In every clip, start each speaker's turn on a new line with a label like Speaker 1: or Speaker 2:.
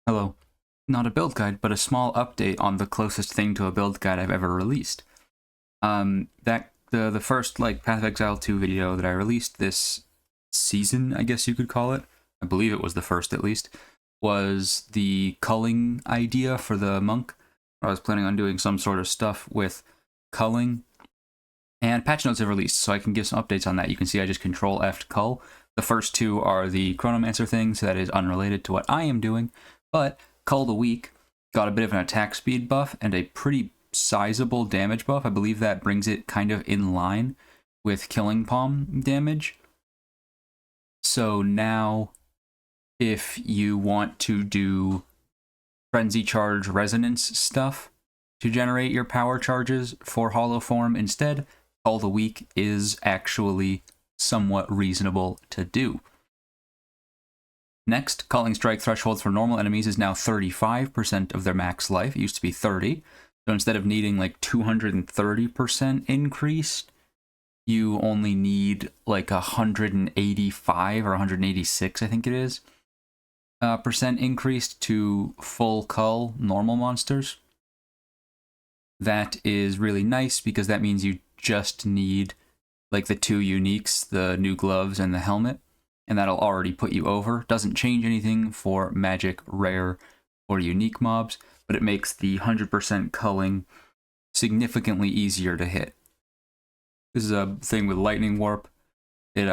Speaker 1: Hello. Not a build guide, but a small update on the closest thing to a build guide I've ever released. The first Path of Exile 2 video that I released this season, I guess you could call it, I believe it was the first at least, was the culling idea for the monk. I was planning on doing some sort of stuff with culling, and patch notes have released, so I can give some updates on that. You can see I just Control F Cull. The first two are the Chronomancer thing, so that is unrelated to what I am doing, but Cull the Weak got a bit of an attack speed buff and a pretty sizable damage buff. I believe that brings it kind of in line with Killing Palm damage. So now, if you want to do Frenzy Charge Resonance stuff to generate your power charges for Hollow Form instead, Cull the Weak is actually somewhat reasonable to do. Next, Culling Strike thresholds for normal enemies is now 35% of their max life. It used to be 30. So instead of needing like 230% increased, you only need like 185 or 186, I think it is, percent increased to full Cull normal monsters. That is really nice because that means you just need like the two uniques, the new gloves and the helmet, and that'll already put you over. Doesn't change anything for magic, rare, or unique mobs, but it makes the 100% culling significantly easier to hit. This is a thing with Lightning Warp. It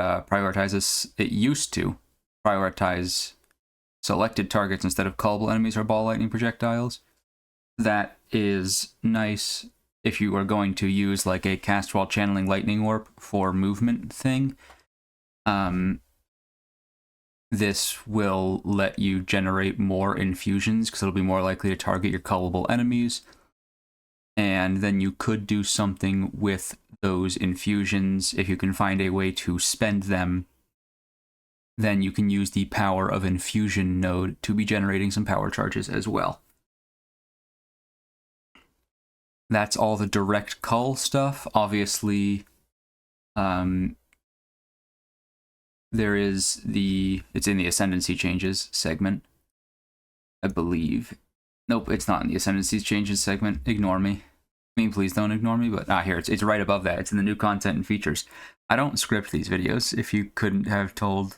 Speaker 1: used to prioritize selected targets instead of cullable enemies or ball lightning projectiles. That is nice if you are going to use like a cast while channeling Lightning Warp for movement thing. This will let you generate more infusions because it'll be more likely to target your cullable enemies. And then you could do something with those infusions. If you can find a way to spend them, then you can use the Power of Infusion node to be generating some power charges as well. That's all the direct cull stuff. Obviously, it's in the Ascendancy Changes segment, I believe. Nope, it's not in the Ascendancy Changes segment. Ignore me. I mean, please don't ignore me, but here, it's right above that. It's in the new content and features. I don't script these videos, if you couldn't tell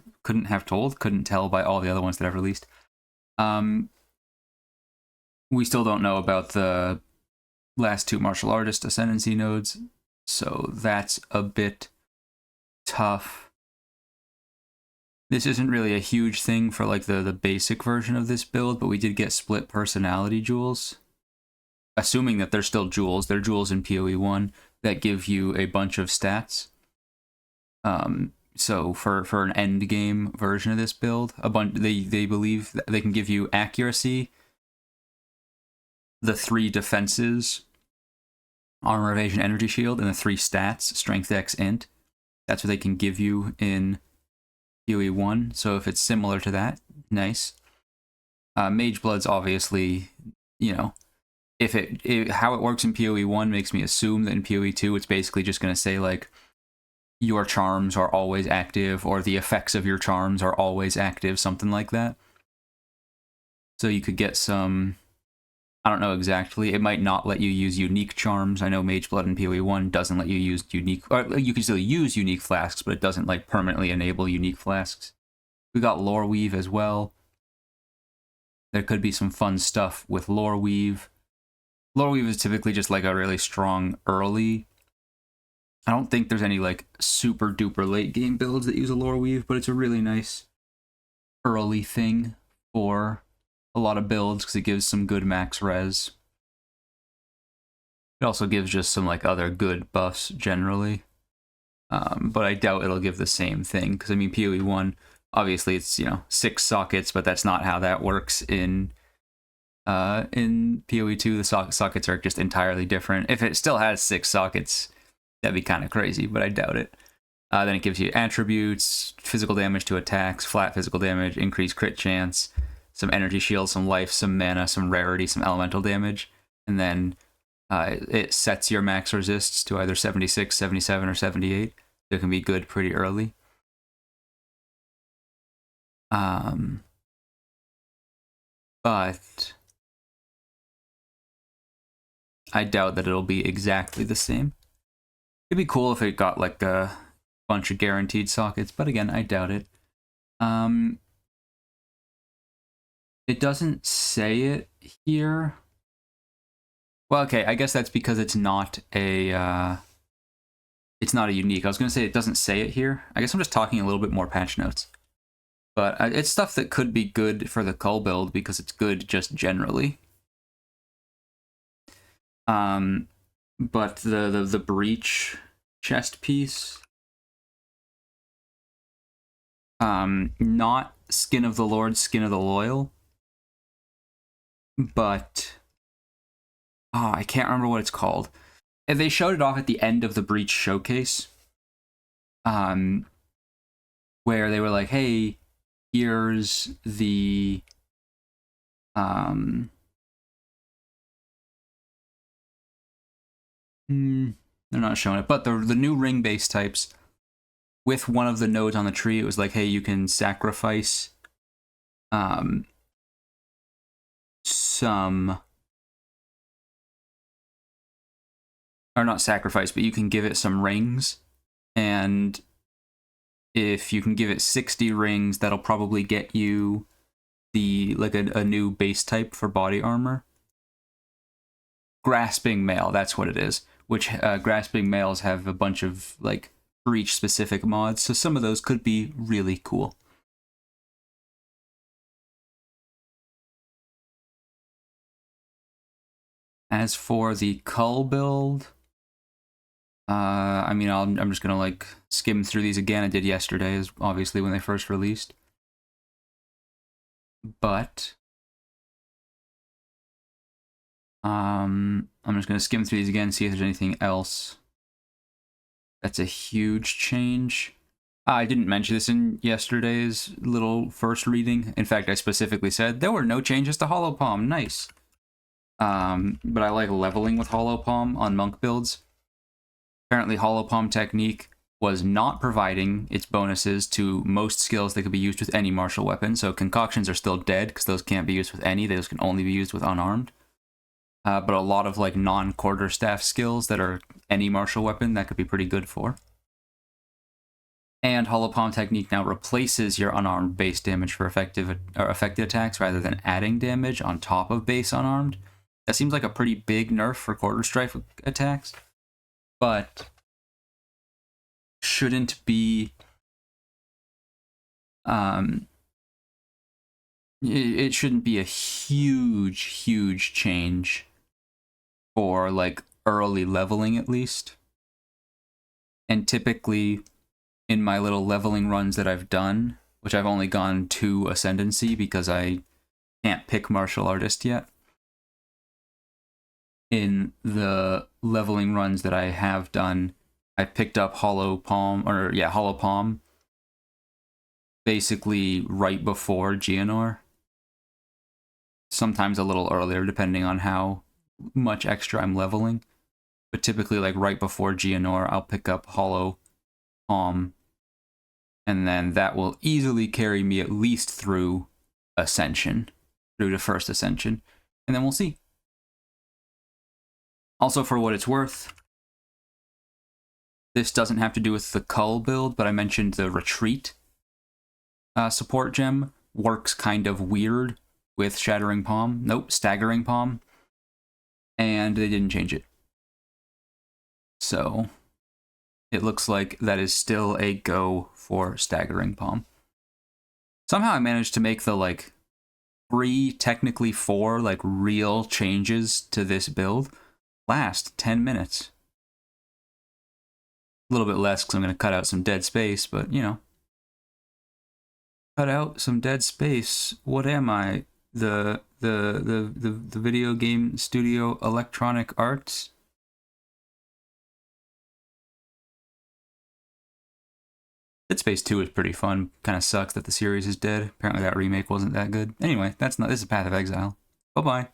Speaker 1: by all the other ones that I've released. We still don't know about the last two martial artist ascendancy nodes, so that's a bit tough. This isn't really a huge thing for like the basic version of this build, but we did get split personality jewels. Assuming that they're still jewels, they're jewels in PoE 1 that give you a bunch of stats. So for an endgame version of this build, they believe that they can give you accuracy, the 3 defenses, armor, evasion, energy shield, and the 3 stats, strength, dex, int. That's what they can give you in PoE 1. So if it's similar to that, nice. Mage Blood's obviously, how it works in PoE 1 makes me assume that in PoE 2 it's basically just going to say like your charms are always active or the effects of your charms are always active, something like that. So you could get some, I don't know exactly, it might not let you use unique charms. I know Mage Blood in PoE 1 doesn't let you use unique, or you can still use unique flasks, but it doesn't like permanently enable unique flasks. We got Lore Weave as well. There could be some fun stuff with Lore Weave. Lore Weave is typically just like a really strong early. I don't think there's any like super duper late game builds that use a Lore Weave, but it's a really nice early thing for a lot of builds because it gives some good max res. It also gives just some like other good buffs generally. But I doubt it'll give the same thing because I mean PoE 1, obviously it's 6 sockets, but that's not how that works in PoE 2. The sockets are just entirely different. If it still has 6 sockets, that'd be kind of crazy, but I doubt it. Then it gives you attributes, physical damage to attacks, flat physical damage, increased crit chance, some energy shield, some life, some mana, some rarity, some elemental damage, and then it sets your max resists to either 76, 77, or 78. So it can be good pretty early. but I doubt that it'll be exactly the same. It'd be cool if it got like a bunch of guaranteed sockets, but again, I doubt it. It doesn't say it here. Well, okay, I guess that's because it's not a unique. I was going to say it doesn't say it here. I guess I'm just talking a little bit more patch notes. But it's stuff that could be good for the Cull build because it's good just generally. But the breach chest piece, not Skin of the Lord, Skin of the Loyal, but I can't remember what it's called. And they showed it off at the end of the breach showcase, where they were like, "Hey, here's the they're not showing it, but the new ring base types with one of the nodes on the tree. It was like, hey, you can sacrifice some, or not sacrifice, but you can give it some rings, and if you can give it 60 rings, that'll probably get you the a new base type for body armor. Grasping Mail, that's what it is. Which Grasping Mails have a bunch of like breach specific mods, so some of those could be really cool. As for the Cull build, I mean, I'm just gonna like skim through these again. I did yesterday, is obviously when they first released, but I'm just gonna skim through these again, see if there's anything else that's a huge change. I didn't mention this in yesterday's little first reading. In fact, I specifically said there were no changes to Hollow Palm. Nice. But I like leveling with Hollow Palm on monk builds. Apparently, Hollow Palm technique was not providing its bonuses to most skills that could be used with any martial weapon. So concoctions are still dead because those can't be used with any. Those can only be used with unarmed. But a lot of like non-quarterstaff skills that are any martial weapon that could be pretty good for. And Hollow Palm technique now replaces your unarmed base damage for affected attacks rather than adding damage on top of base unarmed. That seems like a pretty big nerf for quarter strife attacks, but shouldn't be. It shouldn't be a huge change for like early leveling at least. And typically, in my little leveling runs that I've done, which I've only gone to Ascendancy because I can't pick Martial Artist yet. In the leveling runs that I have done, I picked up Hollow Palm, basically right before Geonor. Sometimes a little earlier, depending on how much extra I'm leveling. But typically, like right before Geonor, I'll pick up Hollow Palm, and then that will easily carry me at least through Ascension, through the first Ascension, and then we'll see. Also, for what it's worth, this doesn't have to do with the Cull build, but I mentioned the Retreat support gem works kind of weird with Staggering Palm, and they didn't change it. So it looks like that is still a go for Staggering Palm. Somehow I managed to make the like 3, technically 4, like real changes to this build last 10 minutes. A little bit less because I'm going to cut out some dead space, but you know. Cut out some dead space. What am I? The video game studio Electronic Arts? Dead Space 2 is pretty fun. Kind of sucks that the series is dead. Apparently that remake wasn't that good. Anyway, this is Path of Exile. Bye-bye.